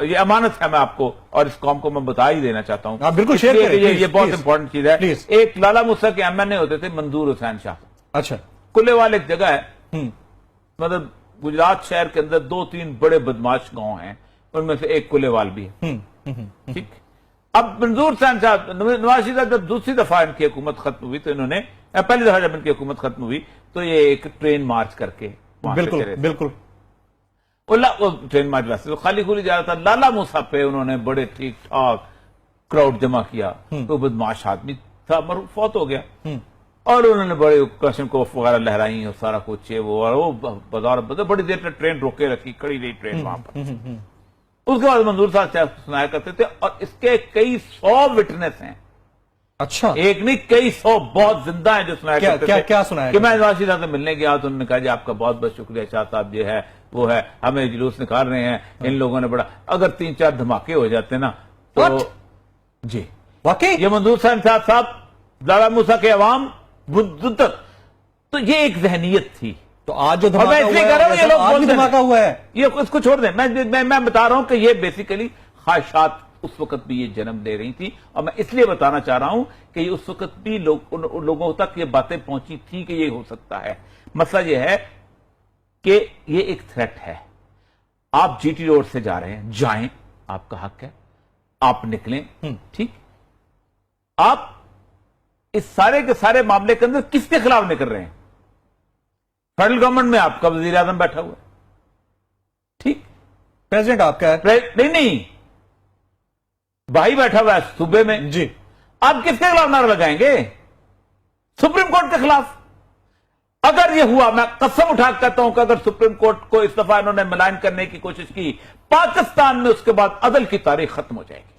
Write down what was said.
یہ امانت ہے میں آپ کو اور اس قوم کو میں بتا ہی دینا چاہتا ہوں. بالکل شیئر کریں. یہ بہت امپورٹنٹ چیز ہے. ایک لالا موسیٰ کے ایم این اے ہوتے تھے منظور حسین شاہ. اچھا. کلیوال ایک جگہ ہے, مطلب گجرات شہر کے اندر 2-3 بڑے بدماش گاؤں ہیں, ان میں سے ایک کلیوال بھی ہے. ٹھیک. اب منظور حسین صاحب, نواز شریف صاحب جب دوسری دفعہ ان کی حکومت ختم ہوئی تو انہوں نے, پہلی دفعہ جب ان کی حکومت ختم ہوئی تو یہ ایک ٹرین مارچ کر کے بالکل وہ ٹرین مارچ ویسے تو خالی کھلی جا رہا تھا. لالا موسیٰ پہ انہوں نے بڑے ٹھیک ٹھاک کراؤڈ جمع کیا. تو بدماش آدمی تھا, فوت ہو گیا, اور انہوں نے بڑے کشن کو وغیرہ لہرائی اور سارا کچھ وہ بازار بڑی دیر تک ٹرین روکے رکھی, کھڑی رہی ٹرین وہاں پر. اس کے بعد منظور صاحب سنایا کرتے تھے, اور اس کے کئی 100 وٹنس ہیں. اچھا. ایک نہیں, کئی 100 بہت زندہ ہیں جو سنایا کرتے تھے. کیا سنایا کہ میں نواز شریف صاحب سے ملنے گیا تو انہوں نے کہا جی آپ کا بہت بہت شکریہ شاہ صاحب, یہ ہے وہ ہے, ہمیں جلوس نکال رہے ہیں ان لوگوں نے, بڑا اگر 3-4 دھماکے ہو جاتے نا تو جی واقعی یہ منظور صاحب لالا موسیٰ کے عوام تو یہ ایک ذہنیت تھی. تو آج جو دھماکہ ہوا ہے یہ اس کو چھوڑ دیں, میں بتا رہا ہوں کہ یہ بیسیکلی خواہشات اس وقت بھی یہ جنم لے رہی تھی, اور میں اس لیے بتانا چاہ رہا ہوں کہ یہ اس وقت بھی لوگوں تک یہ باتیں پہنچی تھی کہ یہ ہو سکتا ہے. مسئلہ یہ ہے کہ یہ ایک تھریٹ ہے. آپ جی ٹی روڈ سے جا رہے ہیں, جائیں, آپ کا حق ہے, آپ نکلیں. ٹھیک. آپ اس سارے کے سارے معاملے کے اندر کس کے خلاف نکل رہے ہیں؟ فیڈرل گورنمنٹ میں آپ کا وزیر اعظم بیٹھا ہوا ہے. ٹھیک. پریزیڈنٹ آپ کا ہے. نہیں, بھائی بیٹھا ہوا ہے صوبے میں. جی. آپ کس کے خلاف نعرہ لگائیں گے؟ سپریم کورٹ کے خلاف. اگر یہ ہوا, میں قسم اٹھا کہتا ہوں کہ اگر سپریم کورٹ کو اس دفعہ انہوں نے ملائن کرنے کی کوشش کی, پاکستان میں اس کے بعد عدل کی تاریخ ختم ہو جائے گی.